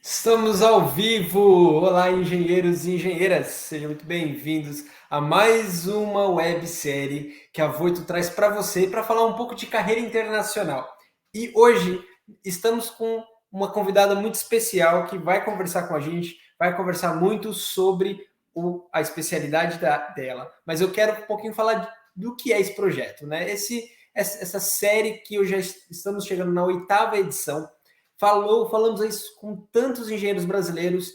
Estamos ao vivo! Olá, engenheiros e engenheiras! Sejam muito bem-vindos a mais uma websérie que a Voito traz para você para falar um pouco de carreira internacional. E hoje estamos com uma convidada muito especial que vai conversar com a gente, vai conversar muito sobre a especialidade dela. Mas eu quero um pouquinho falar do que é esse projeto, né? Essa série que já estamos chegando na 8ª edição. Falamos isso com tantos engenheiros brasileiros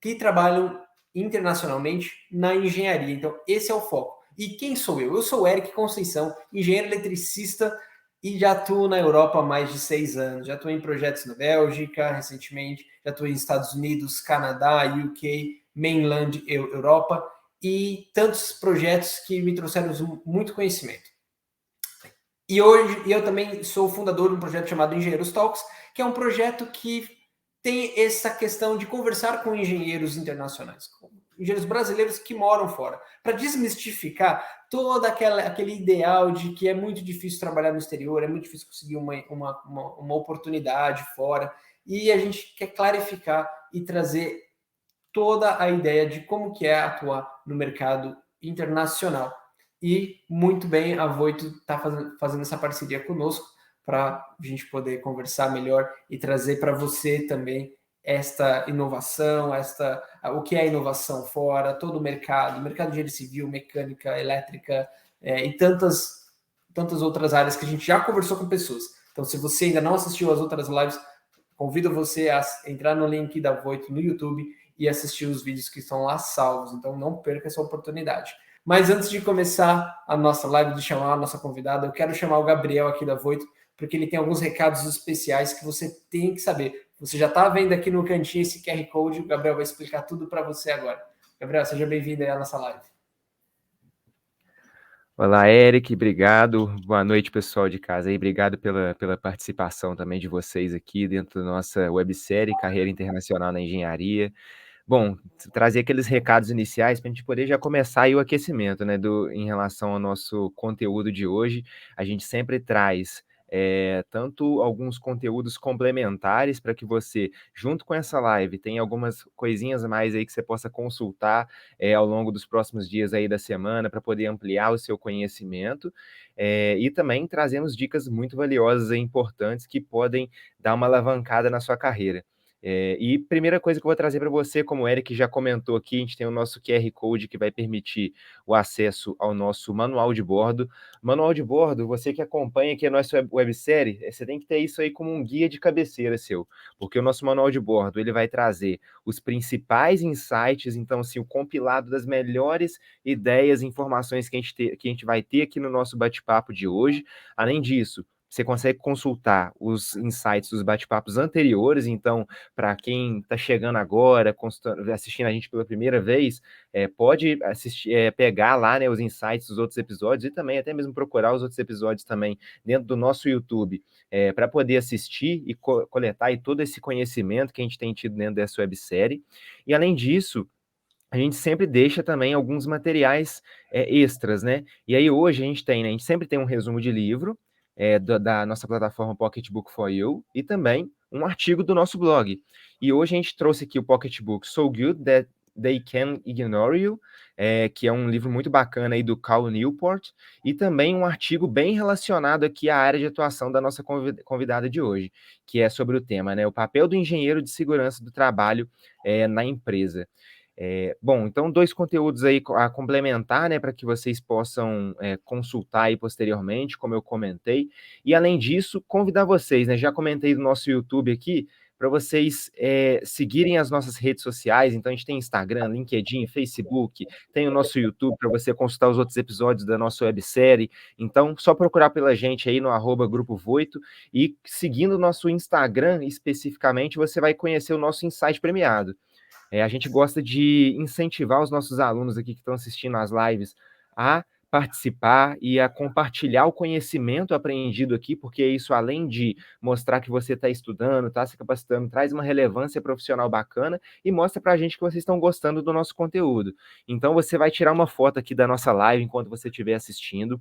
que trabalham internacionalmente na engenharia. Então, esse é o foco. E quem sou eu? Eu sou o Eric Conceição, engenheiro eletricista e já atuo na Europa há mais de 6 anos. Já atuei em projetos na Bélgica recentemente, já atuei nos Estados Unidos, Canadá, UK, Mainland Europa e tantos projetos que me trouxeram muito conhecimento. E hoje eu também sou fundador de um projeto chamado Engenheiros Talks, que é um projeto que tem essa questão de conversar com engenheiros internacionais, com engenheiros brasileiros que moram fora, para desmistificar todo aquele ideal de que é muito difícil trabalhar no exterior, é muito difícil conseguir uma oportunidade fora, e a gente quer clarificar e trazer toda a ideia de como que é atuar no mercado internacional. E muito bem, a Voito está fazendo essa parceria conosco para a gente poder conversar melhor e trazer para você também esta inovação, o que é inovação fora, todo o mercado de engenharia civil, mecânica, elétrica e tantas outras áreas que a gente já conversou com pessoas. Então, se você ainda não assistiu às outras lives, convido você a entrar no link da Voito no YouTube e assistir os vídeos que estão lá salvos. Então, não perca essa oportunidade. Mas antes de começar a nossa live, de chamar a nossa convidada, eu quero chamar o Gabriel aqui da Voito, porque ele tem alguns recados especiais que você tem que saber. Você já está vendo aqui no cantinho esse QR Code, o Gabriel vai explicar tudo para você agora. Gabriel, seja bem-vindo aí à nossa live. Olá, Eric, obrigado. Boa noite, pessoal de casa aí. Obrigado pela participação também de vocês aqui dentro da nossa websérie Carreira Internacional na Engenharia. Bom, trazer aqueles recados iniciais para a gente poder já começar aí o aquecimento, né, em relação ao nosso conteúdo de hoje. A gente sempre traz tanto alguns conteúdos complementares para que você, junto com essa live, tenha algumas coisinhas a mais aí que você possa consultar ao longo dos próximos dias aí da semana para poder ampliar o seu conhecimento. E também trazemos dicas muito valiosas e importantes que podem dar uma alavancada na sua carreira. E primeira coisa que eu vou trazer para você, como o Eric já comentou aqui, a gente tem o nosso QR Code que vai permitir o acesso ao nosso manual de bordo. Manual de bordo, você que acompanha aqui a nossa websérie, você tem que ter isso aí como um guia de cabeceira seu, porque o nosso manual de bordo, ele vai trazer os principais insights, então, assim, o compilado das melhores ideias e informações que a gente vai ter aqui no nosso bate-papo de hoje. Além disso, você consegue consultar os insights dos bate-papos anteriores, então, para quem está chegando agora, assistindo a gente pela primeira vez, pode assistir, pegar lá, né, os insights dos outros episódios e também até mesmo procurar os outros episódios também dentro do nosso YouTube, para poder assistir e coletar aí todo esse conhecimento que a gente tem tido dentro dessa websérie. E além disso, a gente sempre deixa também alguns materiais extras, né? E aí hoje a gente tem, né? A gente sempre tem um resumo de livro da nossa plataforma Pocketbook for You e também um artigo do nosso blog. E hoje a gente trouxe aqui o Pocketbook So Good That They Can Ignore You, que é um livro muito bacana aí do Cal Newport, e também um artigo bem relacionado aqui à área de atuação da nossa convidada de hoje, que é sobre o tema, né? O papel do engenheiro de segurança do trabalho na empresa. Bom, então 2 conteúdos aí a complementar, né, para que vocês possam consultar aí posteriormente, como eu comentei. E além disso, convidar vocês, né, já comentei no nosso YouTube aqui, para vocês seguirem as nossas redes sociais. Então a gente tem Instagram, LinkedIn, Facebook, tem o nosso YouTube para você consultar os outros episódios da nossa websérie. Então, só procurar pela gente aí no @Grupo Voito e seguindo o nosso Instagram especificamente, você vai conhecer o nosso insight premiado. A gente gosta de incentivar os nossos alunos aqui que estão assistindo às lives a participar e a compartilhar o conhecimento aprendido aqui, porque isso, além de mostrar que você está estudando, está se capacitando, traz uma relevância profissional bacana e mostra para a gente que vocês estão gostando do nosso conteúdo. Então, você vai tirar uma foto aqui da nossa live enquanto você estiver assistindo,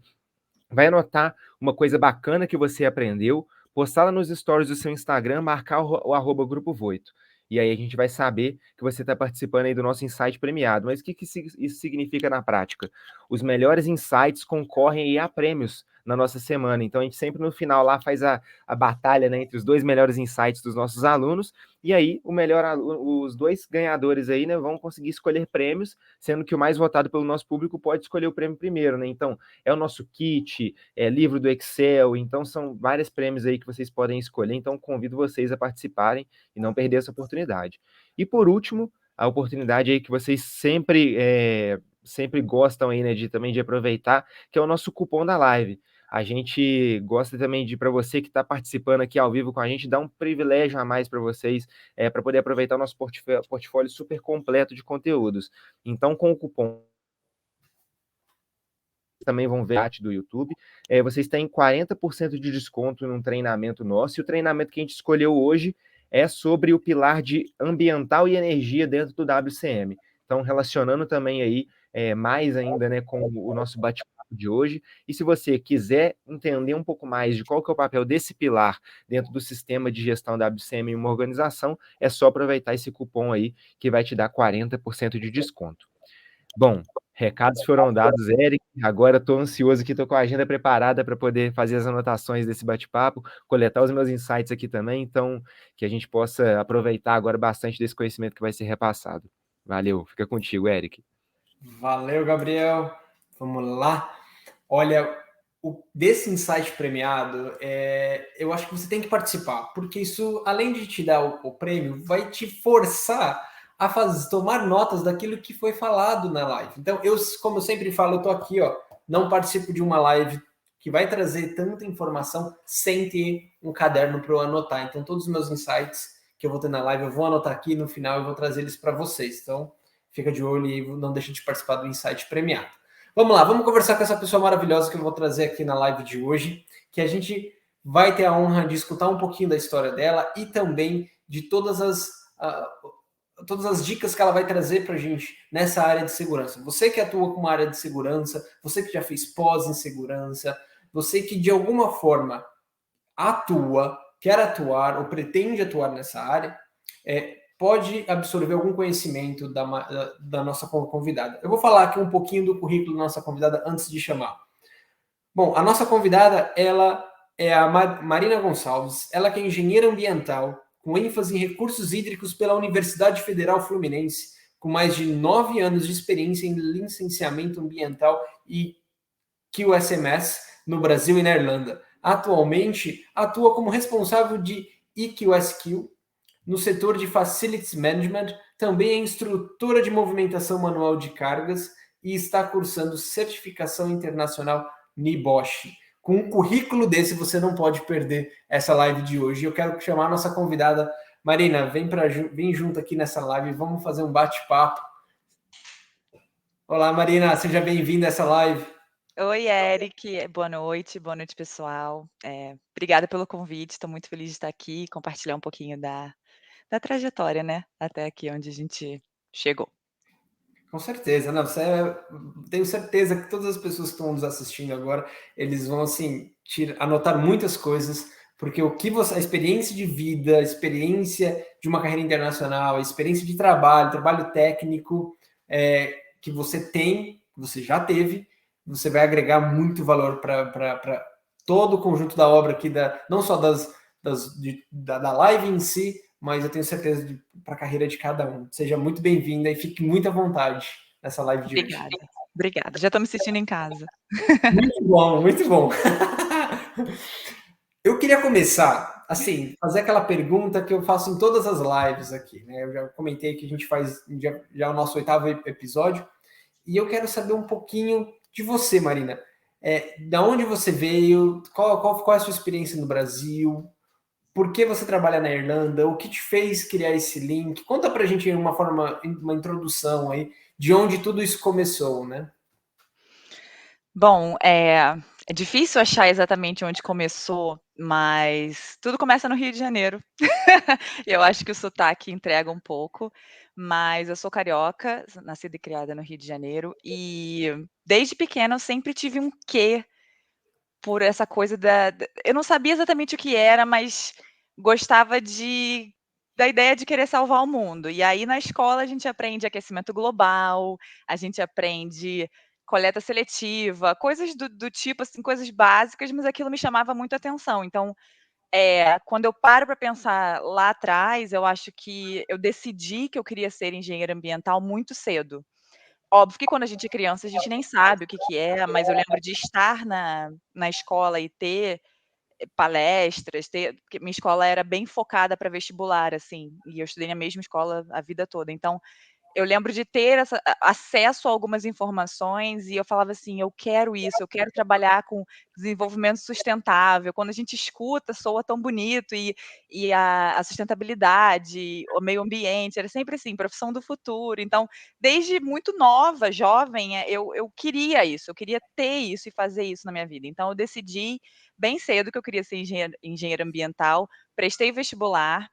vai anotar uma coisa bacana que você aprendeu, postar lá nos stories do seu Instagram, marcar o @Grupo Voito. e aí a gente vai saber que você está participando aí do nosso Insight premiado. Mas o que isso significa na prática? Os melhores insights concorrem aí a prêmios na nossa semana. Então a gente sempre no final lá faz a batalha, né, entre os dois melhores insights dos nossos alunos, e aí os dois ganhadores aí, né, vão conseguir escolher prêmios, sendo que o mais votado pelo nosso público pode escolher o prêmio primeiro, né? Então é o nosso kit, é livro do Excel, então são vários prêmios aí que vocês podem escolher. Então convido vocês a participarem e não perder essa oportunidade. E por último, a oportunidade aí que vocês sempre gostam aí, né, também de aproveitar, que é o nosso cupom da live. A gente gosta também de, para você que está participando aqui ao vivo com a gente, dar um privilégio a mais para vocês, para poder aproveitar o nosso portfólio super completo de conteúdos. Então, com o cupom também vão ver a arte do YouTube, vocês têm 40% de desconto num treinamento nosso, e o treinamento que a gente escolheu hoje é sobre o pilar de ambiental e energia dentro do WCM. Então, relacionando também aí mais ainda, né, com o nosso bate-papo de hoje. E se você quiser entender um pouco mais de qual que é o papel desse pilar dentro do sistema de gestão da WCM em uma organização, é só aproveitar esse cupom aí que vai te dar 40% de desconto. Bom, recados foram dados, Eric. Agora estou ansioso aqui, estou com a agenda preparada para poder fazer as anotações desse bate-papo, coletar os meus insights aqui também, então que a gente possa aproveitar agora bastante desse conhecimento que vai ser repassado. Valeu, fica contigo, Eric. Valeu, Gabriel. Vamos lá. Olha, desse insight premiado, eu acho que você tem que participar, porque isso, além de te dar o prêmio, vai te forçar a tomar notas daquilo que foi falado na live. Então, como eu sempre falo, eu estou aqui, ó, não participo de uma live que vai trazer tanta informação sem ter um caderno para eu anotar. Então, todos os meus insights que eu vou ter na live, eu vou anotar aqui no final e vou trazer eles para vocês. Então, fica de olho e não deixa de participar do insight premiado. Vamos lá, vamos conversar com essa pessoa maravilhosa que eu vou trazer aqui na live de hoje, que a gente vai ter a honra de escutar um pouquinho da história dela e também de todas as dicas que ela vai trazer para a gente nessa área de segurança. Você que atua com uma área de segurança, você que já fez pós em segurança, você que de alguma forma quer atuar ou pretende atuar nessa área, pode absorver algum conhecimento da nossa convidada. Eu vou falar aqui um pouquinho do currículo da nossa convidada antes de chamar. Bom, a nossa convidada, ela é a Marina Gonçalves, ela que é engenheira ambiental, com ênfase em recursos hídricos pela Universidade Federal Fluminense, com mais de 9 anos de experiência em licenciamento ambiental e QSMS no Brasil e na Irlanda. Atualmente, atua como responsável de EQSQ no setor de Facilities Management, também é instrutora de movimentação manual de cargas e está cursando certificação internacional NIBOSH. Com um currículo desse, você não pode perder essa live de hoje. Eu quero chamar a nossa convidada, Marina, vem junto aqui nessa live, vamos fazer um bate-papo. Olá, Marina, seja bem-vinda a essa live. Oi, Eric. Boa noite, pessoal. Obrigada pelo convite, estou muito feliz de estar aqui e compartilhar um pouquinho da trajetória, né, até aqui onde a gente chegou. Com certeza, não, tenho certeza que todas as pessoas que estão nos assistindo agora, eles vão, assim, anotar muitas coisas, porque a experiência de vida, a experiência de uma carreira internacional, a experiência de trabalho técnico que você tem, que você já teve, você vai agregar muito valor para todo o conjunto da obra aqui, não só da live em si, mas eu tenho certeza para a carreira de cada um. Seja muito bem-vinda e fique muito à vontade nessa live de hoje. Obrigada. Já estou me sentindo em casa. Muito bom, muito bom. Eu queria começar, assim, fazer aquela pergunta que eu faço em todas as lives aqui, né? Eu já comentei que a gente faz já o nosso 8º episódio, e eu quero saber um pouquinho de você, Marina. Da onde você veio, qual é a sua experiência no Brasil, por que você trabalha na Irlanda, o que te fez criar esse link? Conta pra gente uma introdução aí de onde tudo isso começou, né? Bom, é difícil achar exatamente onde começou, mas tudo começa no Rio de Janeiro. Eu acho que o sotaque entrega um pouco, mas eu sou carioca, nascida e criada no Rio de Janeiro, e desde pequena eu sempre tive um quê por essa coisa eu não sabia exatamente o que era, mas gostava de da ideia de querer salvar o mundo. E aí na escola a gente aprende aquecimento global, a gente aprende coleta seletiva, coisas do tipo, assim, coisas básicas, mas aquilo me chamava muito atenção. Então, quando eu paro para pensar lá atrás, eu acho que eu decidi que eu queria ser engenheira ambiental muito cedo. Óbvio que quando a gente é criança, a gente nem sabe o que que é, mas eu lembro de estar na escola e ter palestras, porque minha escola era bem focada para vestibular, assim, e eu estudei na mesma escola a vida toda. Então, eu lembro de ter acesso a algumas informações e eu falava assim: "Eu quero isso, eu quero trabalhar com desenvolvimento sustentável". Quando a gente escuta, soa tão bonito e a sustentabilidade, o meio ambiente, era sempre assim, profissão do futuro. Então, desde muito nova, jovem, eu queria isso, eu queria ter isso e fazer isso na minha vida. Então eu decidi bem cedo que eu queria ser engenheira ambiental, prestei vestibular,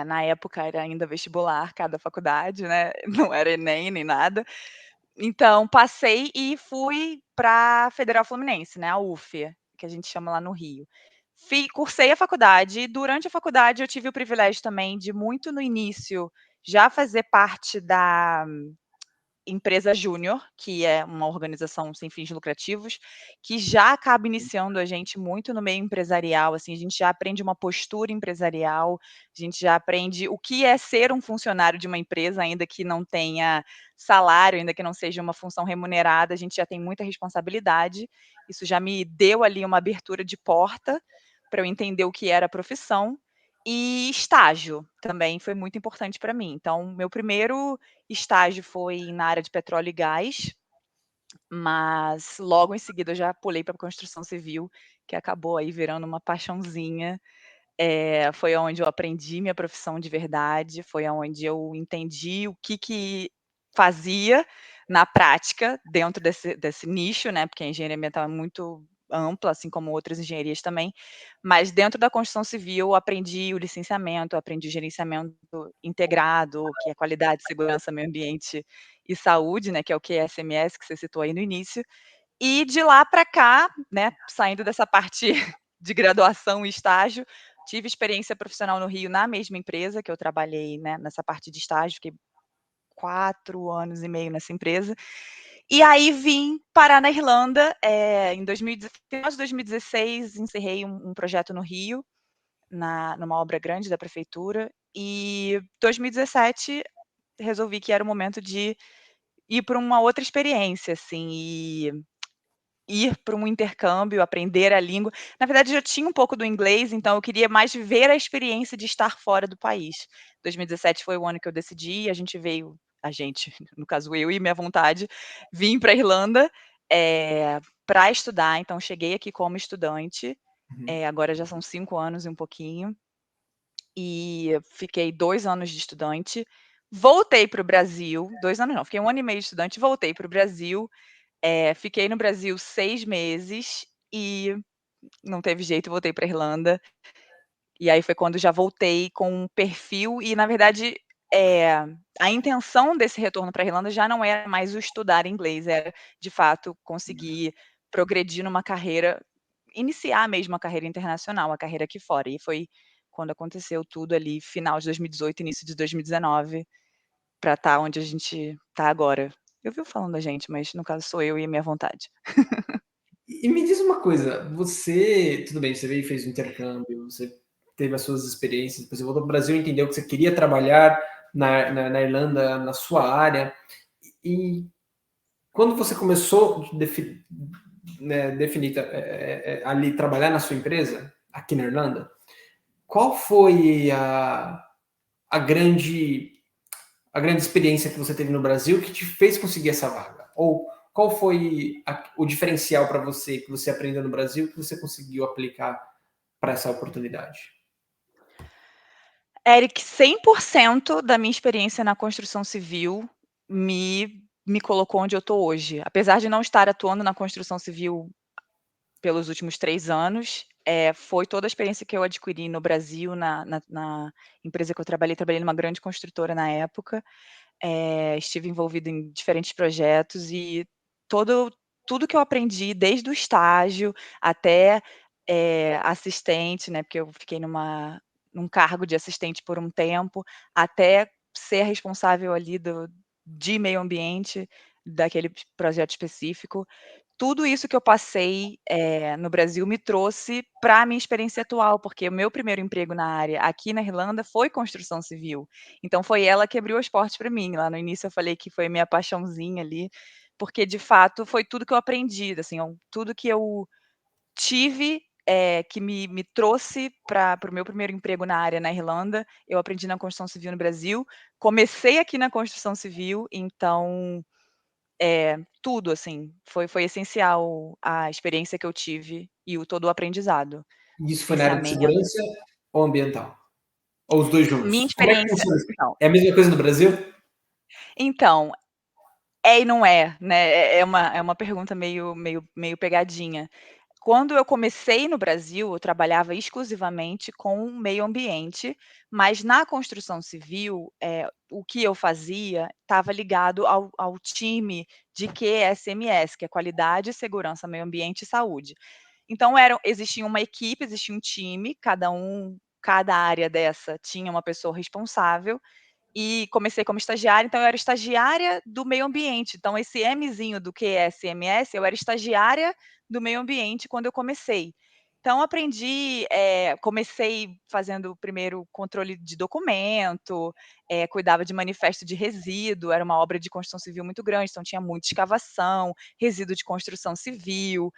na época era ainda vestibular cada faculdade, né, não era Enem nem nada. Então passei e fui pra Federal Fluminense, né, a UF, que a gente chama lá no Rio. Cursei a faculdade e durante a faculdade eu tive o privilégio também de muito no início já fazer parte da Empresa Júnior, que é uma organização sem fins lucrativos, que já acaba iniciando a gente muito no meio empresarial, assim, a gente já aprende uma postura empresarial, a gente já aprende o que é ser um funcionário de uma empresa, ainda que não tenha salário, ainda que não seja uma função remunerada, a gente já tem muita responsabilidade. Isso já me deu ali uma abertura de porta para eu entender o que era a profissão. E estágio também foi muito importante para mim. Então, meu primeiro estágio foi na área de petróleo e gás, mas logo em seguida eu já pulei para construção civil, que acabou aí virando uma paixãozinha. Foi aonde eu aprendi minha profissão de verdade, foi aonde eu entendi o que que fazia na prática dentro desse nicho, né, porque a engenharia ambiental é muito ampla, assim como outras engenharias também, mas dentro da construção civil eu aprendi o licenciamento, eu aprendi o gerenciamento integrado, que é qualidade, segurança, meio ambiente e saúde, né, que é o QSMS que você citou aí no início. E de lá para cá, né, saindo dessa parte de graduação e estágio, tive experiência profissional no Rio na mesma empresa que eu trabalhei, né, nessa parte de estágio, fiquei 4 anos e meio nessa empresa. E aí vim parar na Irlanda, em 2016, final de 2016, encerrei um projeto no Rio, numa obra grande da prefeitura, e 2017 resolvi que era o momento de ir para uma outra experiência, assim, e ir para um intercâmbio, aprender a língua. Na verdade, eu tinha um pouco do inglês, então eu queria mais viver a experiência de estar fora do país. 2017 foi o ano que eu decidi, a gente, no caso eu e minha vontade, vim para a Irlanda, pra estudar, então cheguei aqui como estudante, Uhum. agora já são 5 anos e um pouquinho, e fiquei 2 anos de estudante, voltei para o Brasil, 2 anos não, fiquei 1 ano e meio de estudante, voltei para o Brasil, fiquei no Brasil 6 meses e não teve jeito, voltei pra Irlanda. E aí foi quando já voltei com um perfil e, na verdade, eh, a intenção desse retorno pra Irlanda já não era mais o estudar inglês, era, de fato, conseguir progredir numa carreira, iniciar mesmo a carreira internacional, a carreira aqui fora. E foi quando aconteceu tudo ali, final de 2018, início de 2019, pra estar onde a gente tá agora. Eu vivo falando "a gente", mas no caso sou eu e a minha vontade. E me diz uma coisa, você, tudo bem, você veio e fez o intercâmbio, você teve as suas experiências, depois você voltou para o Brasil, entendeu que você queria trabalhar na Irlanda, na sua área, e quando você começou a definir ali trabalhar na sua empresa, aqui na Irlanda, qual foi a grande a grande experiência que você teve no Brasil que te fez conseguir essa vaga? Ou qual foi o diferencial para você que você aprendeu no Brasil que você conseguiu aplicar para essa oportunidade? Eric, 100% da minha experiência na construção civil me colocou onde eu estou hoje. Apesar de não estar atuando na construção civil pelos últimos 3 anos, foi toda a experiência que eu adquiri no Brasil, na empresa que eu trabalhei numa grande construtora na época, estive envolvida em diferentes projetos e todo tudo que eu aprendi, desde o estágio até, assistente, né, porque eu fiquei num cargo de assistente por um tempo, até ser responsável ali de meio ambiente, daquele projeto específico. Tudo isso que eu passei, no Brasil me trouxe para a minha experiência atual, porque o meu primeiro emprego na área aqui na Irlanda foi construção civil. Então foi ela que abriu as portas para mim. Lá no início eu falei que foi a minha paixãozinha ali, porque de fato foi tudo que eu aprendi, assim, tudo que eu tive, que me trouxe para o meu primeiro emprego na área na Irlanda, eu aprendi na construção civil no Brasil. Comecei aqui na construção civil, então tudo, assim, foi essencial a experiência que eu tive e todo o aprendizado. Isso foi na área de Licenciamento. segurança ou ambiental? Ou os dois Minha juntos? Como é que experiência funciona isso? não. É a mesma coisa no Brasil? Então, é e não é, né, é uma pergunta meio pegadinha. Quando eu comecei no Brasil, eu trabalhava exclusivamente com o meio ambiente, mas na construção civil, o que eu fazia estava ligado ao time de QSMS, que é Qualidade, Segurança, Meio Ambiente e Saúde. Então existia uma equipe, existia um time, cada área dessa tinha uma pessoa responsável, e comecei como estagiária, então eu era estagiária do meio ambiente. Então esse Mzinho do QSMS, eu era estagiária do meio ambiente quando eu comecei. Então aprendi, comecei fazendo primeiro controle de documento, cuidava de manifesto de resíduo, era uma obra de construção civil muito grande, então tinha muita escavação, resíduo de construção civil,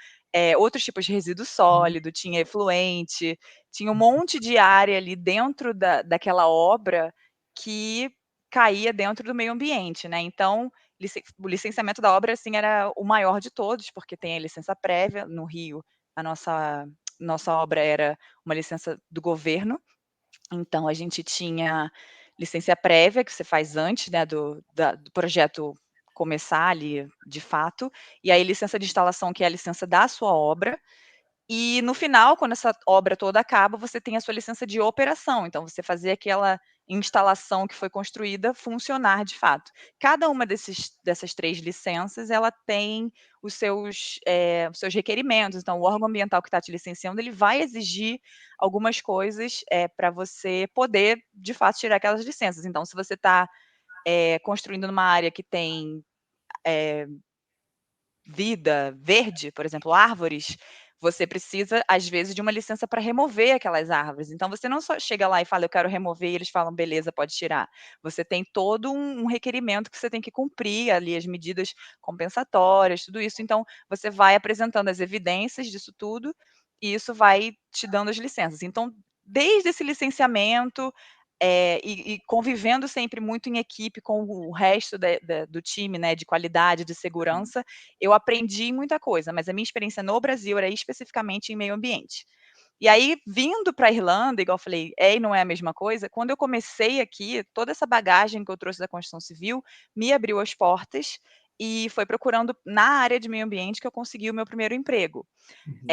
outros tipos de resíduo sólido, tinha efluente, tinha um monte de área ali dentro daquela obra que caía dentro do meio ambiente, né. Então, o licenciamento da obra, assim, era o maior de todos, porque tem a licença prévia. No Rio, a nossa obra era uma licença do governo, então a gente tinha licença prévia, que você faz antes, né, do projeto começar ali, de fato, e aí licença de instalação, que é a licença da sua obra, e no final, quando essa obra toda acaba, você tem a sua licença de operação, então você fazer aquela instalação que foi construída funcionar de fato. Cada uma dessas 3 licenças, ela tem os seus requerimentos, então o órgão ambiental que está te licenciando, ele vai exigir algumas coisas, para você poder, de fato, tirar aquelas licenças. Então se você está, construindo numa área que tem, eh vida verde, por exemplo, árvores, você precisa, às vezes, de uma licença para remover aquelas árvores. Então você não só chega lá e fala: "Eu quero remover", e eles falam: "Beleza, pode tirar". Você tem todo um requerimento que você tem que cumprir ali, as medidas compensatórias, tudo isso. Então você vai apresentando as evidências disso tudo, e isso vai te dando as licenças. Então, desde esse licenciamento, e convivendo sempre muito em equipe com o resto do time, né, de qualidade, de segurança, eu aprendi muita coisa, mas a minha experiência no Brasil era especificamente em meio ambiente. E aí, vindo para a Irlanda, igual eu falei, é e não é a mesma coisa, quando eu comecei aqui, toda essa bagagem que eu trouxe da construção civil me abriu as portas, e foi procurando na área de meio ambiente que eu consegui o meu primeiro emprego. Uhum.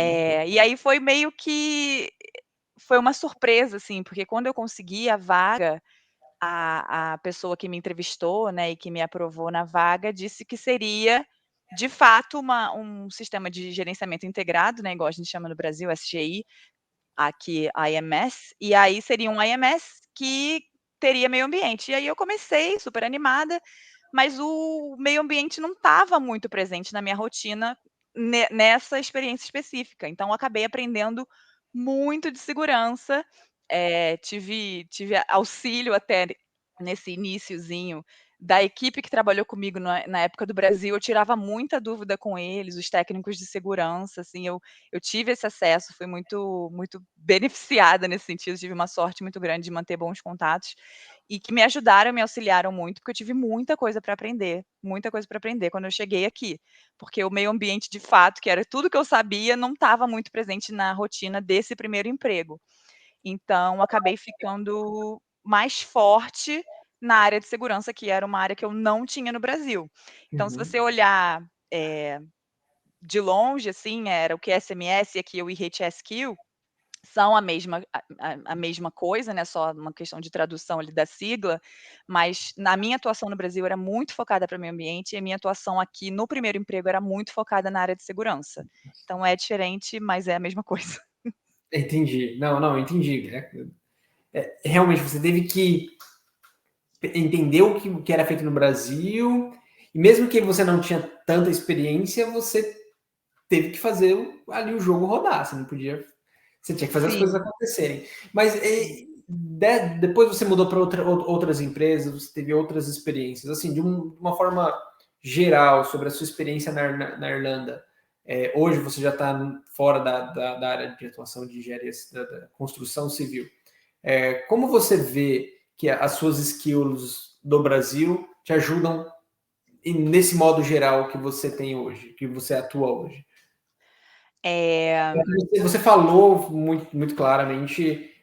E aí foi meio que foi uma surpresa, assim, porque quando eu consegui a vaga, a pessoa que me entrevistou, né, e que me aprovou na vaga, disse que seria, de fato, um sistema de gerenciamento integrado, né, igual a gente chama no Brasil, SGI, aqui IMS, e aí seria um IMS que teria meio ambiente. E aí eu comecei super animada, mas o meio ambiente não estava muito presente na minha rotina nessa experiência específica. Então eu acabei aprendendo muito de segurança, tive auxílio até nesse iniciozinho da equipe que trabalhou comigo na época do Brasil. Eu tirava muita dúvida com eles, os técnicos de segurança, assim, eu tive esse acesso, fui muito beneficiada nesse sentido, tive uma sorte muito grande de manter bons contatos, e que me ajudaram, me auxiliaram muito, porque eu tive muita coisa para aprender quando eu cheguei aqui, porque o meio ambiente, de fato, que era tudo que eu sabia, não estava muito presente na rotina desse primeiro emprego. Então acabei ficando mais forte na área de segurança, que era uma área que eu não tinha no Brasil. Então se Uhum. você olhar, eh, de longe, assim, era o QSMS e aqui o IHSQ, são a mesma coisa, né, só uma questão de tradução ali da sigla, mas na minha atuação no Brasil era muito focada para meio ambiente, e a minha atuação aqui no primeiro emprego era muito focada na área de segurança. Então é diferente, mas é a mesma coisa. Entendi. Não, não, entendi. realmente você teve que entender o que era feito no Brasil, e mesmo que você não tinha tanta experiência, você teve que fazer ali o jogo rodar, você não podia. Você tinha que fazer as coisas Sim, acontecerem. Mas sim. depois você mudou para outras empresas, você teve outras experiências. Assim, de uma forma geral, sobre a sua experiência na Irlanda. Hoje você já está fora da área de atuação de engenharia da construção civil. Como você vê que as suas skills do Brasil te ajudam nesse modo geral que você tem hoje, que você atua hoje? É, Você falou muito claramente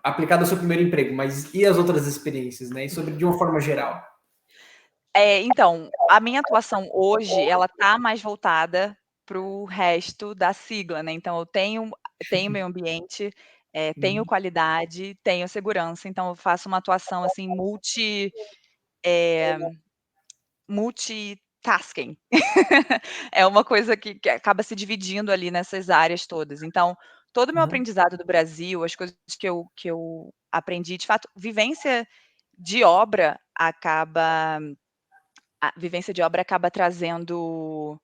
aplicado ao seu primeiro emprego, mas e as outras experiências, né? E sobre de uma forma geral. então, a minha atuação hoje, ela tá mais voltada para o resto da sigla, né, então eu tenho meio ambiente, tenho Uhum, qualidade, tenho segurança, então eu faço uma atuação, assim, eh, multitasking. É uma coisa que acaba se dividindo ali nessas áreas todas. Então, todo o meu uhum, aprendizado do Brasil, as coisas que eu aprendi, de fato, de obra acaba a vivência de obra acaba trazendo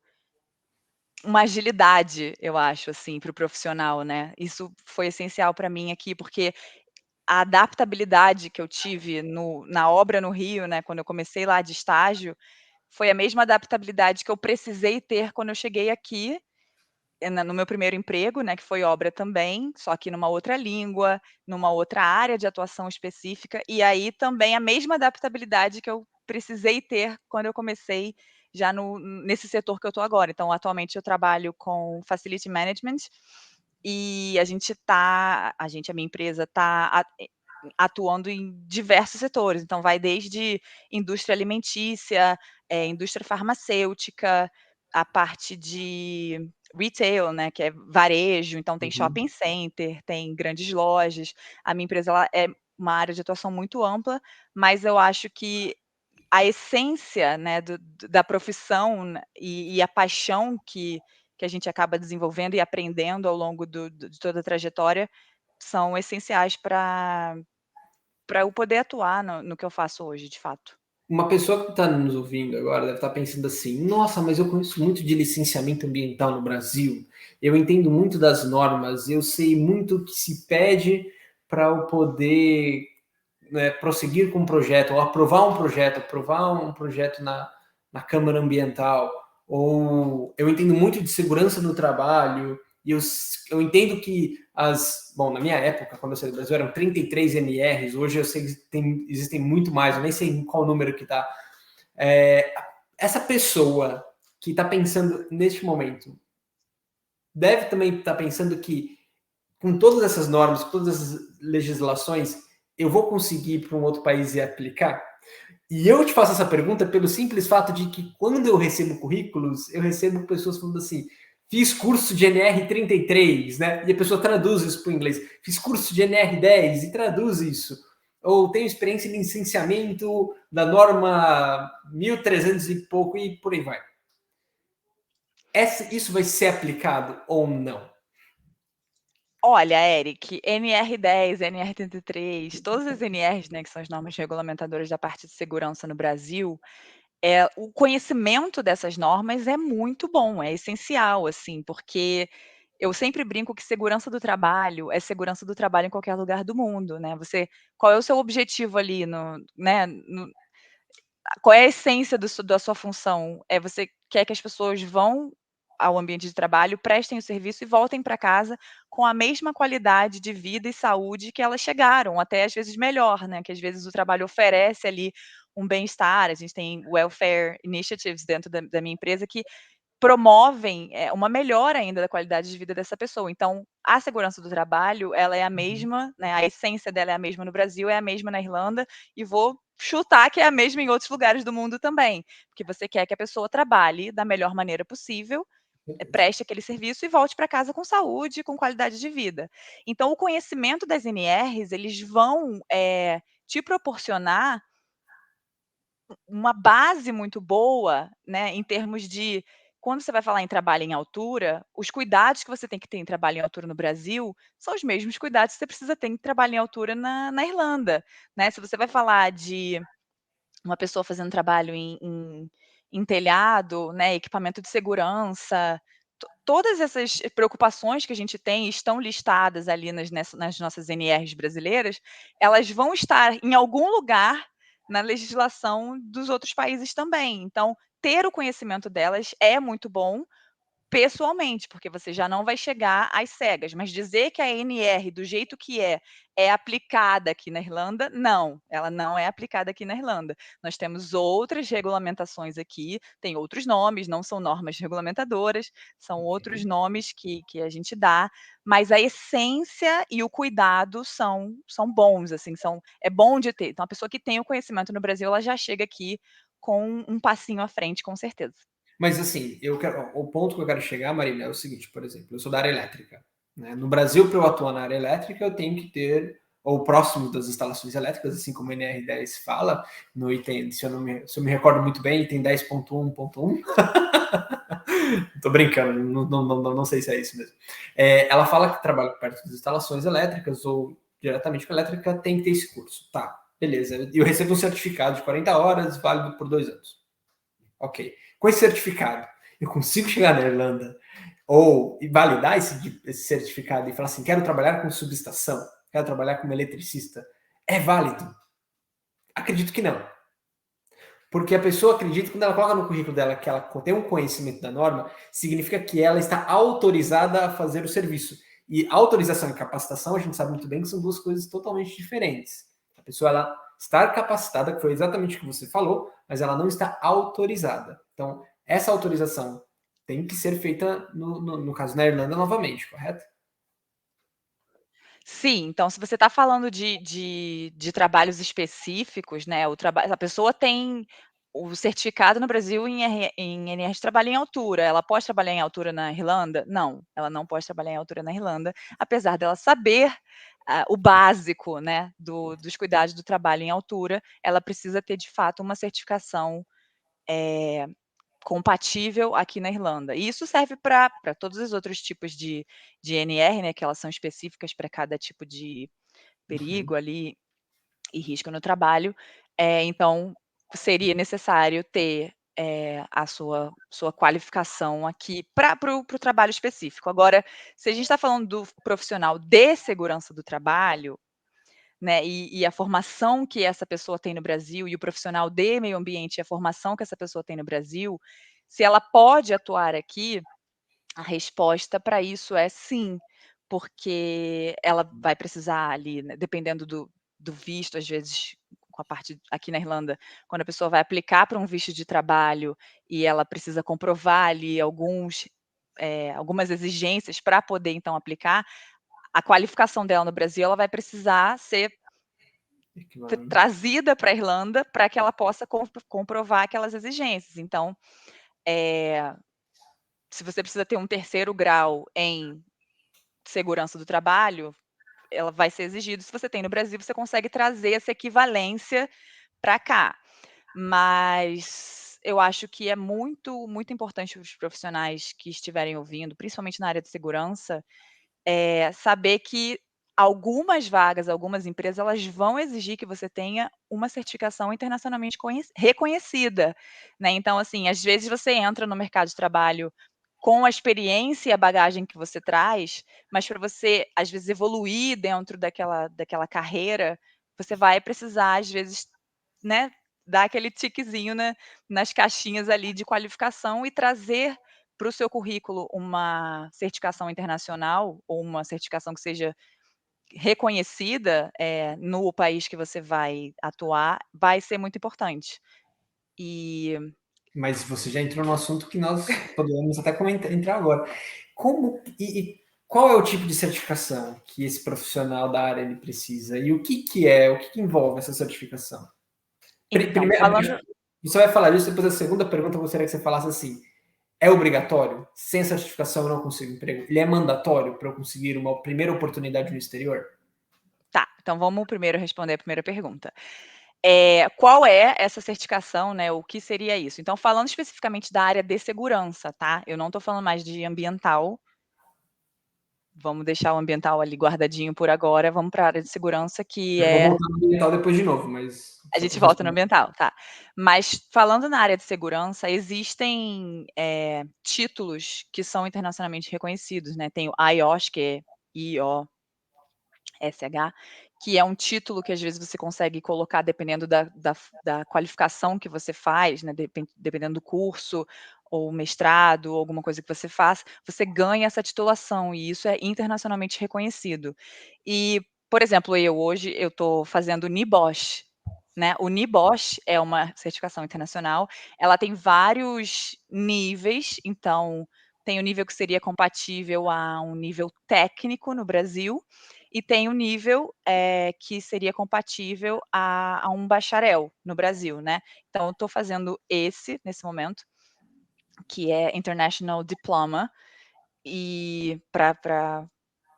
uma agilidade, eu acho, assim, para o profissional, né. Isso foi essencial para mim aqui, porque a adaptabilidade que eu tive na obra no Rio, né, quando eu comecei lá de estágio, foi a mesma adaptabilidade que eu precisei ter quando eu cheguei aqui, na no meu primeiro emprego, né, que foi obra também, só que numa outra língua, numa outra área de atuação específica, e aí também a mesma adaptabilidade que eu precisei ter quando eu comecei já nesse setor que eu estou agora. Então, atualmente eu trabalho com facility management, e a minha empresa está atuando em diversos setores, então vai desde indústria alimentícia, indústria farmacêutica, a parte de retail, né, que é varejo, então tem uhum. shopping center, tem grandes lojas. A minha empresa ela é uma área de atuação muito ampla, mas eu acho que a essência, né, da profissão e a paixão que a gente acaba desenvolvendo e aprendendo ao longo de toda a trajetória, são essenciais para eu poder atuar no que eu faço hoje, de fato. Uma pessoa que está nos ouvindo agora deve estar pensando assim: nossa, mas eu conheço muito de licenciamento ambiental no Brasil, eu entendo muito das normas, eu sei muito o que se pede para eu poder, né, prosseguir com um projeto, ou aprovar um projeto na Câmara Ambiental, ou eu entendo muito de segurança no trabalho, e eu entendo que bom, na minha época, quando eu saí do Brasil, eram 33 NRs, hoje eu sei que existem muito mais, eu nem sei em qual número que está. Essa pessoa que está pensando neste momento, deve também estar pensando que com todas essas normas, com todas essas legislações, eu vou conseguir ir para um outro país e aplicar? E eu te faço essa pergunta pelo simples fato de que quando eu recebo currículos, eu recebo pessoas falando assim: fiz curso de NR33, né? E a pessoa traduz isso para o inglês. Fiz curso de NR10 e traduz isso. Ou tenho experiência em licenciamento da norma 1300 e pouco e por aí vai. Isso vai ser aplicado ou não? Olha, Eric, NR10, NR33, todas as NRs, né, que são as normas regulamentadoras da parte de segurança no Brasil, o conhecimento dessas normas é muito bom, é essencial, assim, porque eu sempre brinco que segurança do trabalho é segurança do trabalho em qualquer lugar do mundo, né. Qual é o seu objetivo ali né, qual é a essência da sua função? Você quer que as pessoas vão ao ambiente de trabalho, prestem o serviço e voltem para casa com a mesma qualidade de vida e saúde que elas chegaram, até às vezes melhor, né, que às vezes o trabalho oferece ali um bem-estar, a gente tem welfare initiatives dentro da minha empresa que promovem, uma melhora ainda da qualidade de vida dessa pessoa. Então, a segurança do trabalho, ela é a Uhum. mesma, né, a essência dela é a mesma no Brasil, é a mesma na Irlanda, e vou chutar que é a mesma em outros lugares do mundo também, porque você quer que a pessoa trabalhe da melhor maneira possível, preste aquele serviço e volte para casa com saúde e com qualidade de vida. Então o conhecimento das NRs, eles vão, te proporcionar uma base muito boa, né, em termos de quando você vai falar em trabalho em altura, os cuidados que você tem que ter em trabalho em altura no Brasil são os mesmos cuidados que você precisa ter em trabalho em altura na Irlanda, né. Se você vai falar de uma pessoa fazendo trabalho em telhado, né, equipamento de segurança, todas essas preocupações que a gente tem estão listadas ali nas nossas NRs brasileiras, elas vão estar em algum lugar na legislação dos outros países também. Então, ter o conhecimento delas é muito bom, pessoalmente, porque você já não vai chegar às cegas, mas dizer que a NR do jeito que é aplicada aqui na Irlanda, não, ela não é aplicada aqui na Irlanda. Nós temos outras regulamentações aqui, tem outros nomes, não são normas regulamentadoras, são outros Ok. nomes que a gente dá, mas a essência e o cuidado são bons, assim, é bom de ter. Então a pessoa que tem o conhecimento no Brasil, ela já chega aqui com um passinho à frente, com certeza. Mas assim, o ponto que eu quero chegar, Marina, é o seguinte, por exemplo, eu sou da área elétrica, né? No Brasil, para eu atuar na área elétrica, eu tenho que ter, ou próximo das instalações elétricas, assim como o NR10 fala, no item, se eu me recordo muito bem, item 10.1.1. Tô brincando, não sei se é isso mesmo. Ela fala que trabalha perto das instalações elétricas ou diretamente com a elétrica, tem que ter esse curso. Tá, beleza. Eu recebo um certificado de 40 horas, válido por 2 anos. Ok. Com esse certificado, eu consigo chegar na Irlanda ou validar esse certificado e falar assim, quero trabalhar com subestação, quero trabalhar como eletricista. É válido? Acredito que não. Porque a pessoa acredita, quando ela coloca no currículo dela que ela tem um conhecimento da norma, significa que ela está autorizada a fazer o serviço. E autorização e capacitação, a gente sabe muito bem que são duas coisas totalmente diferentes. A pessoa ela está capacitada, que foi exatamente o que você falou, mas ela não está autorizada. Então, essa autorização tem que ser feita, no caso, na Irlanda novamente, correto? Sim, então se você está falando de trabalhos específicos, né, a pessoa tem o certificado no Brasil em NR de trabalho em altura, ela pode trabalhar em altura na Irlanda? Não, ela não pode trabalhar em altura na Irlanda, apesar dela saber, o básico, né, dos cuidados do trabalho em altura, ela precisa ter de fato uma certificação, eh, compatível aqui na Irlanda. E isso serve para todos os outros tipos de NR, né, que elas são específicas para cada tipo de perigo Uhum. ali e risco no trabalho. Então seria necessário ter, a sua qualificação aqui para o trabalho específico. Agora, se a gente está falando do profissional de segurança do trabalho, né, e a formação que essa pessoa tem no Brasil e o profissional de meio ambiente e a formação que essa pessoa tem no Brasil, se ela pode atuar aqui, a resposta para isso é sim, porque ela vai precisar ali, né, dependendo do visto, às vezes, com a parte aqui na Irlanda, quando a pessoa vai aplicar para um visto de trabalho e ela precisa comprovar ali algumas exigências para poder então aplicar, a qualificação dela no Brasil, ela vai precisar ser Equivalente. trazida para a Irlanda para que ela possa comprovar aquelas exigências. Então, eh, se você precisa ter um terceiro grau em segurança do trabalho, ela vai ser exigido. Se você tem no Brasil, você consegue trazer essa equivalência para cá. Mas eu acho que é muito, muito importante os profissionais que estiverem ouvindo, principalmente na área de segurança, saber que algumas vagas, algumas empresas, elas vão exigir que você tenha uma certificação internacionalmente reconhecida, né. Então, assim, às vezes você entra no mercado de trabalho com a experiência e a bagagem que você traz, mas para você, às vezes, evoluir dentro daquela carreira, você vai precisar, às vezes, né, dar aquele tiquezinho nas caixinhas ali de qualificação e trazer para o seu currículo uma certificação internacional ou uma certificação que seja reconhecida, no país que você vai atuar, vai ser muito importante. E Mas você já entrou no assunto que nós podemos até entrar agora. Como e qual é o tipo de certificação que esse profissional da área ele precisa? E o que que envolve essa certificação? então, Primeiro, falando você vai falar isso, depois a segunda pergunta eu gostaria que você falasse assim: é obrigatório? Sem certificação eu não consigo emprego? Ele é mandatório para eu conseguir uma primeira oportunidade no exterior? tá, então vamos primeiro responder a primeira pergunta. Qual é essa certificação, né? O que seria isso? Então, falando especificamente da área de segurança, tá? Eu não estou falando mais de ambiental. Vamos deixar o ambiental ali guardadinho por agora. Vamos para a área de segurança, que Eu vou é. voltar no ambiental depois de novo, mas A só gente para volta no responder. ambiental, tá. Mas falando na área de segurança, existem títulos que são internacionalmente reconhecidos, né? Tem o IOSH, que é IOSH, que é um título que às vezes você consegue colocar dependendo da qualificação que você faz, né? Dependendo do curso, ou mestrado, ou alguma coisa que você faz, você ganha essa titulação, e isso é internacionalmente reconhecido. E, por exemplo, hoje eu estou fazendo o NIBOSH, né? O NIBOSH é uma certificação internacional, ela tem vários níveis, então tem o nível que seria compatível a um nível técnico no Brasil, e tem o nível que seria compatível a um bacharel no Brasil, né? Então, eu estou fazendo esse nesse momento, que é International Diploma, e para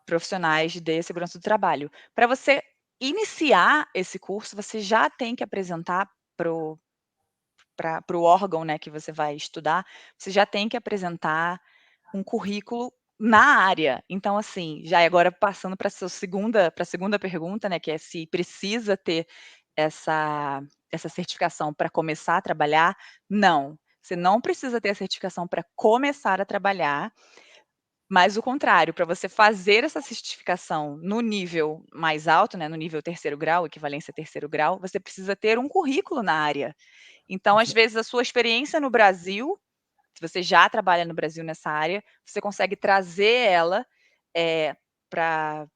profissionais de segurança do trabalho. Para você iniciar esse curso, você já tem que apresentar para o órgão, né, que você vai estudar, você já tem que apresentar um currículo na área. Então, assim, já agora passando para a segunda pergunta, né, que é se precisa ter essa certificação para começar a trabalhar, não. Você não precisa ter a certificação para começar a trabalhar, mas o contrário, para você fazer essa certificação no nível mais alto, né, no nível terceiro grau, equivalência terceiro grau, você precisa ter um currículo na área. Então, às vezes, a sua experiência no Brasil, se você já trabalha no Brasil nessa área, você consegue trazer ela para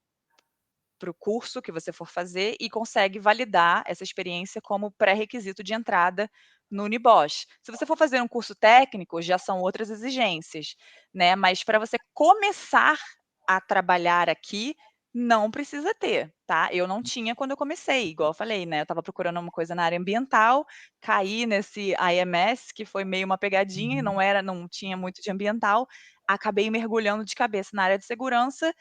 o curso que você for fazer e consegue validar essa experiência como pré-requisito de entrada no Unibosch. Se você for fazer um curso técnico, já são outras exigências, né? Mas para você começar a trabalhar aqui, não precisa ter, tá? Eu não tinha quando eu comecei, igual eu falei, né? Eu estava procurando uma coisa na área ambiental, caí nesse IMS, que foi meio uma pegadinha, não tinha muito de ambiental, acabei mergulhando de cabeça na área de segurança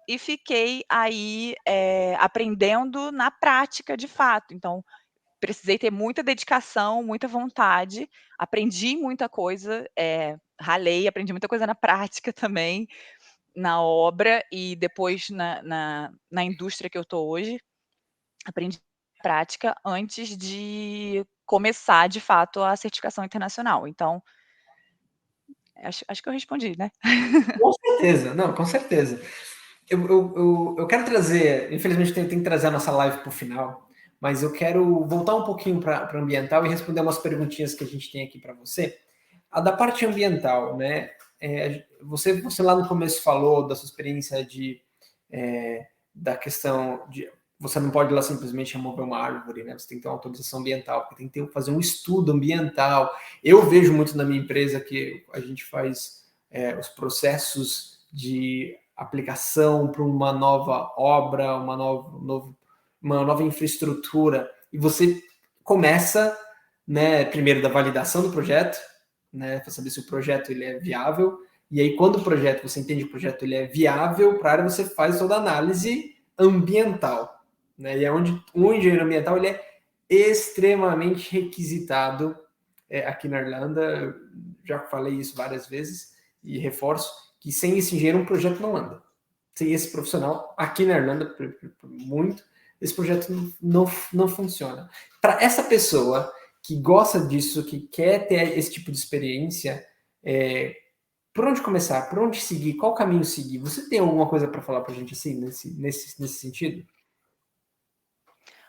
e fiquei aí, aprendendo na prática, de fato. Então, precisei ter muita dedicação, muita vontade, aprendi muita coisa, ralei, aprendi muita coisa na prática também, na obra e depois na indústria que eu estou hoje, aprendi na prática antes de começar, de fato, a certificação internacional. Então, acho que eu respondi, né? Com certeza, não, com certeza. Eu quero trazer, infelizmente tem que trazer a nossa live para o final, mas eu quero voltar um pouquinho para ambiental e responder umas perguntinhas que a gente tem aqui para você. A da parte ambiental, né? Você lá no começo falou da sua experiência da questão de você não pode ir lá simplesmente remover uma árvore, né? Você tem que ter uma autorização ambiental, porque tem que fazer um estudo ambiental. Eu vejo muito na minha empresa que a gente faz os processos de aplicação para uma nova obra, uma nova infraestrutura, e você começa, né, primeiro da validação do projeto, né, para saber se o projeto ele é viável, e aí quando o projeto, você entende que o projeto ele é viável, para a área você faz toda a análise ambiental, né, e é onde o engenheiro ambiental ele é extremamente requisitado aqui na Irlanda, já falei isso várias vezes, e reforço que sem esse engenheiro um projeto não anda. Sem esse profissional, aqui na Irlanda, muito, esse projeto não funciona. Para essa pessoa que gosta disso, que quer ter esse tipo de experiência, por onde começar? Por onde seguir? Qual caminho seguir? Você tem alguma coisa para falar para a gente assim, nesse sentido?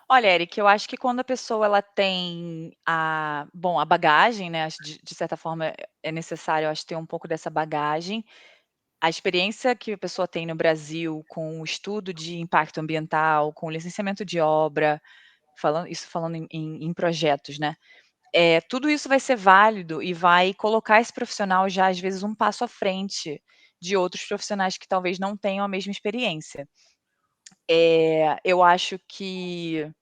Olha, Eric, eu acho que quando a pessoa ela tem a bagagem, né, acho de certa forma é necessário, eu acho, ter um pouco dessa bagagem. A experiência que a pessoa tem no Brasil com o estudo de impacto ambiental, com o licenciamento de obra, falando em projetos, né. Tudo isso vai ser válido e vai colocar esse profissional já, às vezes, um passo à frente de outros profissionais que talvez não tenham a mesma experiência. Eu acho que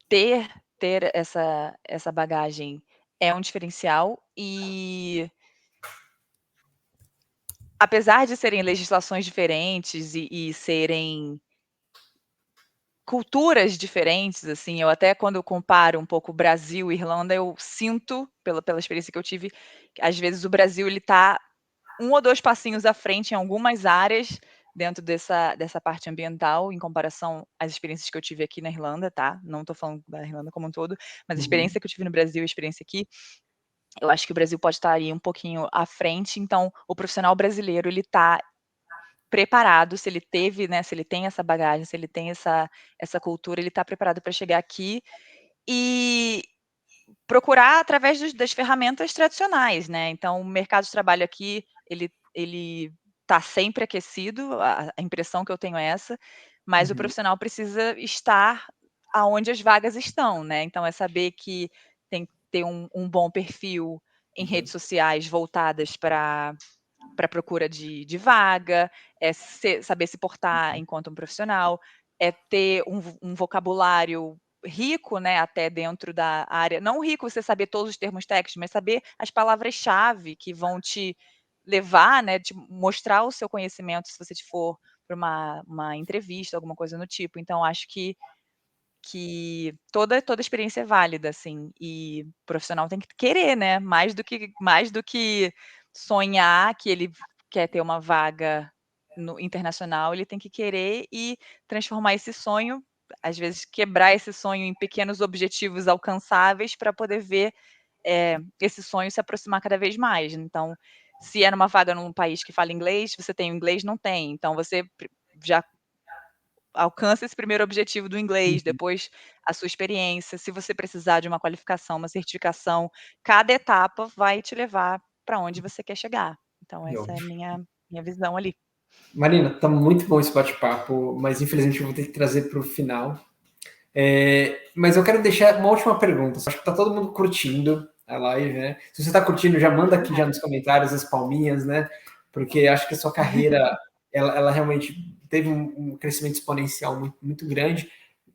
ter ter essa bagagem é um diferencial e apesar de serem legislações diferentes e serem culturas diferentes, assim, eu até quando eu comparo um pouco Brasil e Irlanda, eu sinto, pela experiência que eu tive, que às vezes o Brasil ele tá 1 ou 2 passinhos à frente em algumas áreas, dentro dessa parte ambiental, em comparação às experiências que eu tive aqui na Irlanda, tá, não tô falando da Irlanda como um todo, mas a Uhum. experiência que eu tive no Brasil e a experiência aqui, eu acho que o Brasil pode estar aí um pouquinho à frente, então o profissional brasileiro ele tá preparado, se ele teve, né, se ele tem essa bagagem, se ele tem essa cultura, ele tá preparado para chegar aqui e procurar através das ferramentas tradicionais, né, então o mercado de trabalho aqui, ele tá sempre aquecido, a impressão que eu tenho é essa, mas o Uhum. profissional precisa estar aonde as vagas estão, né, então é saber que tem que ter um bom perfil em redes sociais voltadas para procura de vaga, é saber se portar enquanto um profissional, é ter um vocabulário rico, né, até dentro da área, não rico você saber todos os termos técnicos, mas saber as palavras-chave que vão te levar, né, te mostrar o seu conhecimento se você for para uma entrevista, alguma coisa do tipo. Então acho que toda experiência é válida, assim, e o profissional tem que querer, né, mais do que sonhar que ele quer ter uma vaga no internacional, ele tem que querer e transformar esse sonho, às vezes quebrar esse sonho em pequenos objetivos alcançáveis para poder ver, esse sonho se aproximar cada vez mais. Então, se é numa vaga num país que fala inglês, você tem o inglês? Não tem, então você já alcança esse primeiro objetivo do inglês, Uhum. depois a sua experiência, se você precisar de uma qualificação, uma certificação, cada etapa vai te levar para onde você quer chegar. Então essa é a minha visão ali. Marina, tá muito bom esse bate-papo, mas infelizmente eu vou ter que trazer para o final. Mas eu quero deixar uma última pergunta. Acho que tá todo mundo curtindo a live, né? Se você tá curtindo, já manda aqui já nos comentários as palminhas, né? Porque acho que a sua carreira, ela realmente teve um crescimento exponencial muito, muito grande,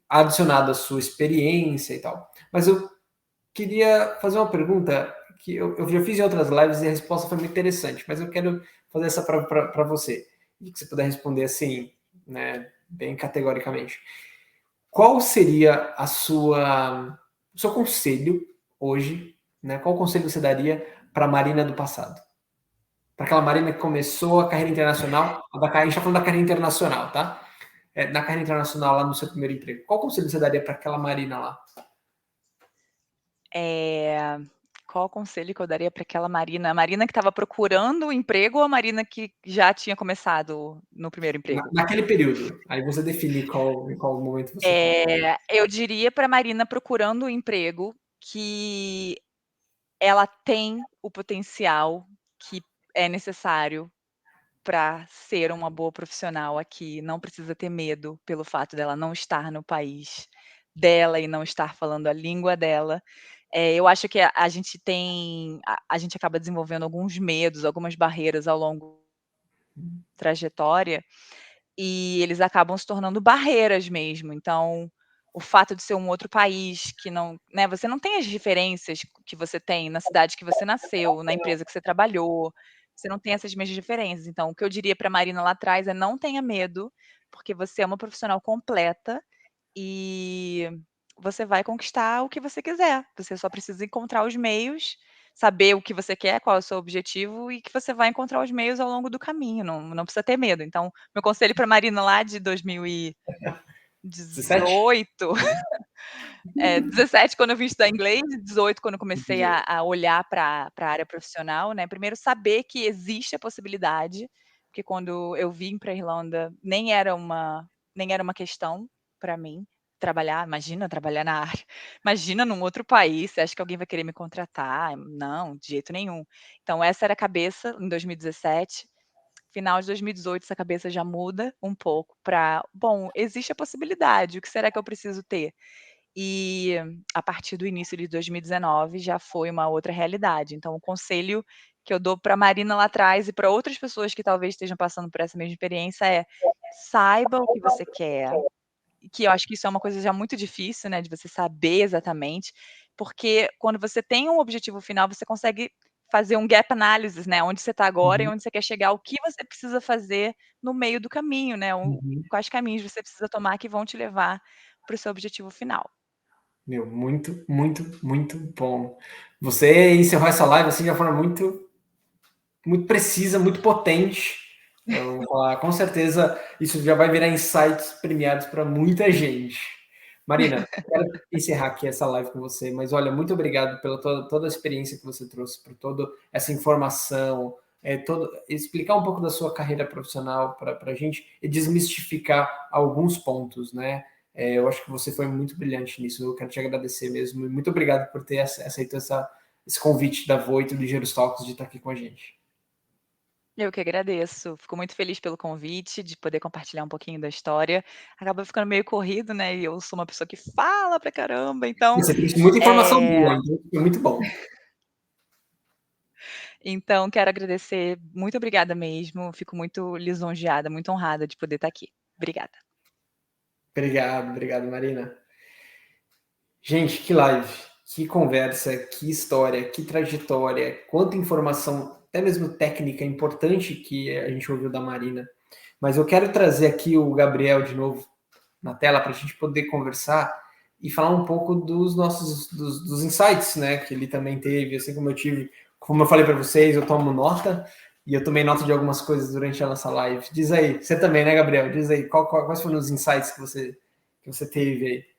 adicionado à sua experiência e tal. Mas eu queria fazer uma pergunta que eu já fiz em outras lives e a resposta foi muito interessante, mas eu quero fazer essa para você. E que você puder responder assim, né, bem categoricamente. Qual seria o seu conselho hoje, né? Qual conselho você daria para a Marina do passado? Para aquela Marina que começou a carreira internacional, a gente está falando da carreira internacional, tá? Na carreira internacional lá no seu primeiro emprego. Qual conselho você daria para aquela Marina lá? Eh, qual o conselho que eu daria para aquela Marina? A Marina que estava procurando um emprego ou a Marina que já tinha começado no primeiro emprego? Naquele período. Aí você define em qual momento você está. Eu diria para a Marina procurando um emprego que ela tem o potencial que é necessário para ser uma boa profissional aqui, não precisa ter medo pelo fato dela não estar no país dela e não estar falando a língua dela. Eu acho que a gente tem a gente acaba desenvolvendo alguns medos, algumas barreiras ao longo da trajetória, e eles acabam se tornando barreiras mesmo. Então, o fato de ser um outro país que não, né, você não tem as referências que você tem na cidade que você nasceu, na empresa que você trabalhou, você não tem essas mesmas referências. Então, o que eu diria para a Marina lá atrás é: não tenha medo, porque você é uma profissional completa e você vai conquistar o que você quiser. Você só precisa encontrar os meios, saber o que você quer, qual é o seu objetivo e que você vai encontrar os meios ao longo do caminho, não precisa ter medo. Então, meu conselho para a Marina lá de 17? 2018, 17 quando eu vim estudar inglês, 18 quando eu comecei a olhar para a área profissional, né, primeiro saber que existe a possibilidade, porque quando eu vim pra Irlanda nem era uma questão para mim trabalhar. Imagina trabalhar na área, imagina num outro país, você acha que alguém vai querer me contratar? Não, de jeito nenhum. Então essa era a cabeça em 2017, final de 2018 essa cabeça já muda um pouco para: "Bom, existe a possibilidade, o que será que eu preciso ter?". E a partir do início de 2019 já foi uma outra realidade. Então o conselho que eu dou para a Marina lá atrás e para outras pessoas que talvez estejam passando por essa mesma experiência é: saiba o que você quer, que eu acho que isso é uma coisa já muito difícil, né, de você saber exatamente, porque quando você tem um objetivo final, você consegue fazer um gap analysis, né, onde você está agora e Uhum, onde você quer chegar, o que você precisa fazer no meio do caminho, né, uhum. quais caminhos você precisa tomar que vão te levar para o seu objetivo final. Meu, muito, muito, muito bom. Você encerrou essa live assim de uma forma muito, muito precisa, muito potente. Eu vou falar, com certeza isso já vai virar insights premiados para muita gente. Marina, quero encerrar aqui essa live com você, mas olha, muito obrigado pela toda a experiência que você trouxe, por toda essa informação, explicar um pouco da sua carreira profissional para a gente e desmistificar alguns pontos, né? Eu acho que você foi muito brilhante nisso, eu quero te agradecer mesmo, e muito obrigado por ter aceito esse convite da Voito do Engenheiros Talks de estar aqui com a gente. Eu que agradeço, fico muito feliz pelo convite, de poder compartilhar um pouquinho da história. Acaba ficando meio corrido, né, e eu sou uma pessoa que fala pra caramba, então, Você trouxe muita informação boa, eh, então foi muito bom. então quero agradecer, muito obrigada mesmo, fico muito lisonjeada, muito honrada de poder estar aqui. Obrigada. Obrigado, obrigado, Marina. Gente, que live, que conversa, que história, que trajetória, quanta informação, até mesmo técnica importante que a gente ouviu da Marina. Mas eu quero trazer aqui o Gabriel de novo na tela para a gente poder conversar e falar um pouco dos nossos dos insights, né? Que ele também teve, assim como eu tive, como eu falei para vocês, eu tomo nota e eu tomei nota de algumas coisas durante a nossa live. Diz aí, você também, né, Gabriel? Diz aí, quais foram os insights que você teve aí?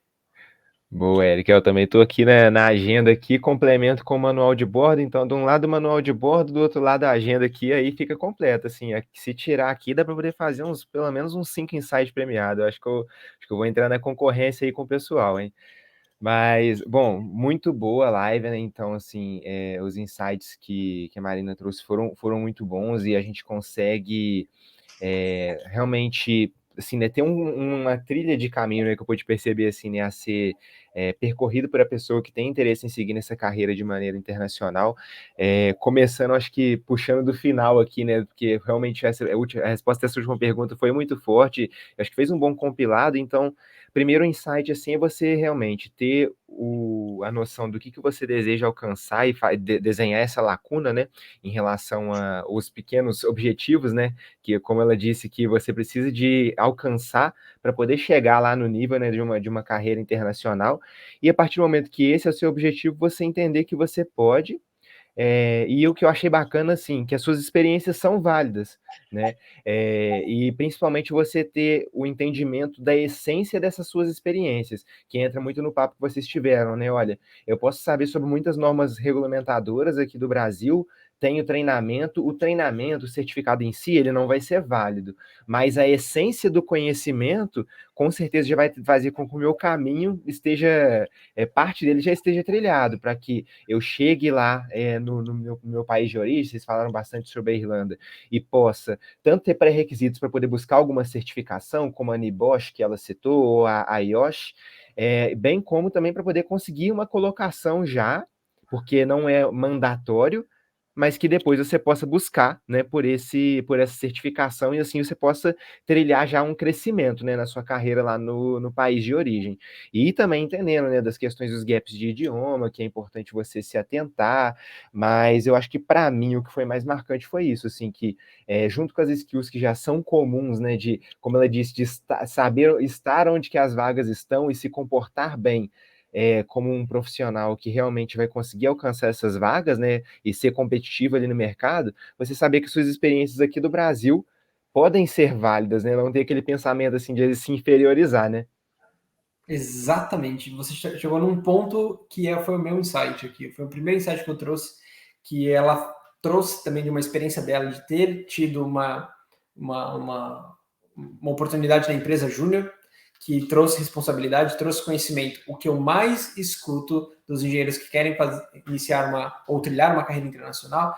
Boa, Eric, eu também estou aqui na agenda aqui, complemento com o manual de bordo, então de um lado o manual de bordo, do outro lado a agenda aqui, aí fica completa, assim, se tirar aqui dá para poder fazer pelo menos uns 5 insights premiados, eu acho que eu vou entrar na concorrência aí com o pessoal, hein? Mas, bom, muito boa a live, né? Então, assim, os insights que a Marina trouxe foram muito bons e a gente consegue realmente, assim, né, ter uma trilha de caminho, né, que eu pude perceber, assim, né, a ser percorrido por a pessoa que tem interesse em seguir nessa carreira de maneira internacional. Começando, acho que puxando do final aqui, né, porque realmente a resposta dessa última pergunta foi muito forte, acho que fez um bom compilado, então, primeiro insight, assim, é você realmente ter a noção do que você deseja alcançar e desenhar essa lacuna, né, em relação aos pequenos objetivos, né, que, como ela disse, que você precisa de alcançar para poder chegar lá no nível, né, de uma carreira internacional, e a partir do momento que esse é o seu objetivo, você entender que você pode, e o que eu achei bacana, assim, que as suas experiências são válidas, né? E principalmente você ter o entendimento da essência dessas suas experiências, que entra muito no papo que vocês tiveram, né? Olha, eu posso saber sobre muitas normas regulamentadoras aqui do Brasil, tenho treinamento, o treinamento, o certificado em si, ele não vai ser válido, mas a essência do conhecimento, com certeza, já vai fazer com que o meu caminho esteja, parte dele já esteja trilhado, para que eu chegue lá no meu país de origem, vocês falaram bastante sobre a Irlanda, e possa tanto ter pré-requisitos para poder buscar alguma certificação, como a NIBOSH, que ela citou, ou a IOSH, bem como também para poder conseguir uma colocação já, porque não é mandatório, mas que depois você possa buscar, né, por essa certificação e assim você possa trilhar já um crescimento, né, na sua carreira lá no país de origem. E também entendendo, né, das questões dos gaps de idioma, que é importante você se atentar, mas eu acho que para mim o que foi mais marcante foi isso, assim, que junto com as skills que já são comuns, né, de, como ela disse, de saber estar onde que as vagas estão e se comportar bem, como um profissional que realmente vai conseguir alcançar essas vagas, né, e ser competitivo ali no mercado, você saber que suas experiências aqui do Brasil podem ser válidas, né, não ter aquele pensamento, assim, de se inferiorizar, né. Exatamente. Você chegou num ponto que foi o meu insight aqui. Foi o primeiro insight que eu trouxe, que ela trouxe também de uma experiência dela de ter tido uma, uma, uma oportunidade na empresa júnior, que trouxe responsabilidade, trouxe conhecimento. O que eu mais escuto dos engenheiros que querem iniciar ou trilhar uma carreira internacional,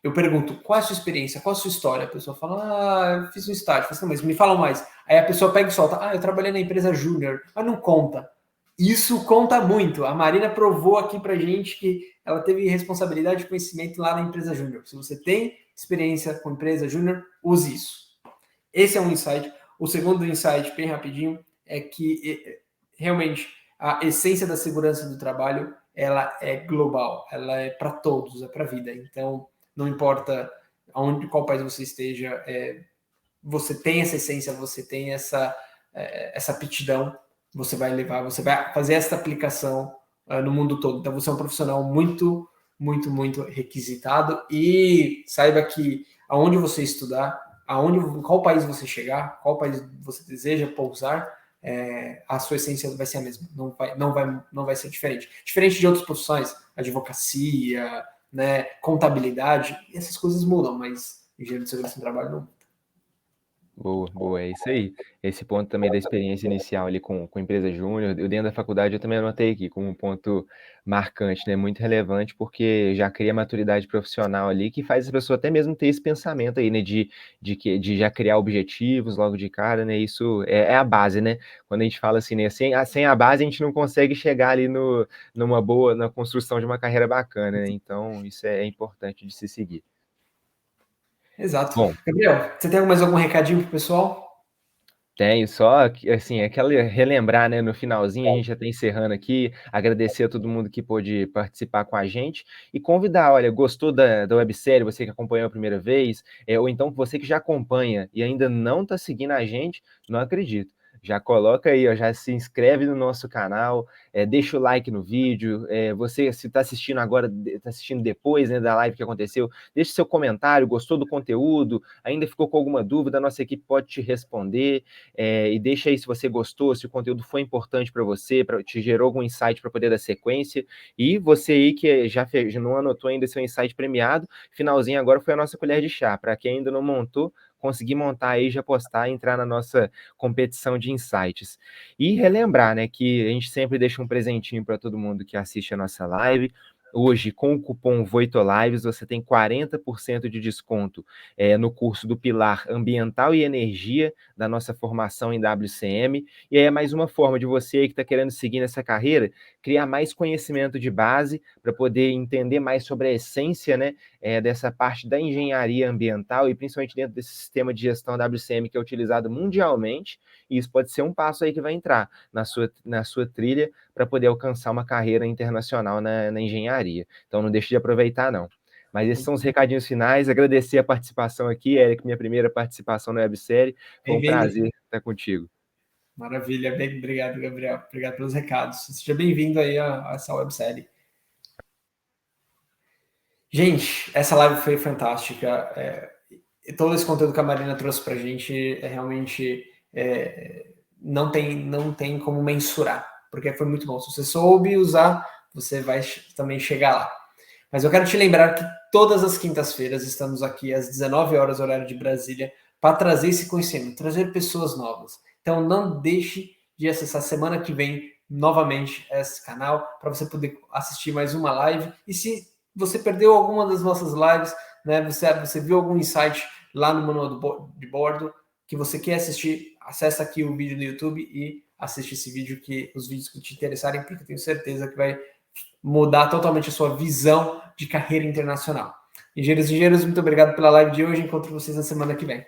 eu pergunto, qual é a sua experiência, qual é a sua história? A pessoa fala, eu fiz um estágio, assim, mas me fala mais. Aí a pessoa pega e solta, eu trabalhei na empresa júnior, mas não conta. Isso conta muito. A Marina provou aqui pra gente que ela teve responsabilidade e conhecimento lá na empresa júnior. Se você tem experiência com empresa júnior, use isso. Esse é um insight. O segundo insight, bem rapidinho, é que realmente a essência da segurança do trabalho ela é global, ela é para todos, é para a vida. Então, não importa qual país você esteja, você tem essa essência, você tem essa aptidão, você vai levar, você vai fazer essa aplicação no mundo todo. Então, você é um profissional muito, muito, muito requisitado e saiba que aonde você estudar, qual país você chegar, qual país você deseja pousar, a sua essência vai ser a mesma, não vai ser diferente. Diferente de outras profissões, advocacia, né, contabilidade, essas coisas mudam, mas engenheiro de segurança no trabalho não. Boa, boa, é isso aí. Esse ponto também da experiência inicial ali com empresa júnior, eu dentro da faculdade eu também anotei aqui como um ponto marcante, né? Muito relevante, porque já cria maturidade profissional ali, que faz a pessoa até mesmo ter esse pensamento aí, né? De já criar objetivos logo de cara, né? Isso é a base, né? Quando a gente fala assim, né? Sem a base a gente não consegue chegar ali na construção de uma carreira bacana, né? Então, isso é importante de se seguir. Exato. Bom, Gabriel, você tem mais algum recadinho pro pessoal? tenho só, assim, aquela relembrar, né, no finalzinho, a gente já está encerrando aqui, agradecer a todo mundo que pôde participar com a gente e convidar, olha, gostou da websérie, você que acompanhou a primeira vez, ou então você que já acompanha e ainda não está seguindo a gente, não acredito. Já coloca aí, ó, já se inscreve no nosso canal, deixa o like no vídeo, você se está assistindo agora, está assistindo depois, né, da live que aconteceu, deixa seu comentário, gostou do conteúdo, ainda ficou com alguma dúvida, a nossa equipe pode te responder, e deixa aí se você gostou, se o conteúdo foi importante para você, te gerou algum insight para poder dar sequência. E você aí que já não anotou ainda seu insight premiado, finalzinho agora foi a nossa colher de chá. Para quem ainda não montou, conseguir montar aí, já postar e entrar na nossa competição de insights. E relembrar, né, que a gente sempre deixa um presentinho para todo mundo que assiste a nossa live. Hoje, com o cupom VoitoLives, você tem 40% de desconto no curso do Pilar Ambiental e Energia da nossa formação em WCM. E aí é mais uma forma de você que está querendo seguir nessa carreira, criar mais conhecimento de base para poder entender mais sobre a essência, né, dessa parte da engenharia ambiental e principalmente dentro desse sistema de gestão WCM que é utilizado mundialmente. E isso pode ser um passo aí que vai entrar na sua trilha para poder alcançar uma carreira internacional na engenharia. Então não deixe de aproveitar, não. Mas esses são os recadinhos finais. Agradecer a participação aqui, Eric, minha primeira participação na websérie. Foi um prazer estar contigo. Maravilha, bem, obrigado, Gabriel. Obrigado pelos recados. Seja bem-vindo aí a essa websérie. Gente, essa live foi fantástica. Todo esse conteúdo que a Marina trouxe para a gente realmente não tem como mensurar, porque foi muito bom. Se você soube usar, você vai também chegar lá. Mas eu quero te lembrar que todas as quintas-feiras estamos aqui às 19 horas, horário de Brasília, para trazer esse conhecimento, trazer pessoas novas. Então não deixe de acessar semana que vem novamente esse canal para você poder assistir mais uma live. E se você perdeu alguma das nossas lives, né, você viu algum insight lá no manual de bordo que você quer assistir, acessa aqui o vídeo do YouTube e assiste esse vídeo, que os vídeos que te interessarem, porque eu tenho certeza que vai mudar totalmente a sua visão de carreira internacional. Engenheiros e engenheiras, muito obrigado pela live de hoje. Encontro vocês na semana que vem.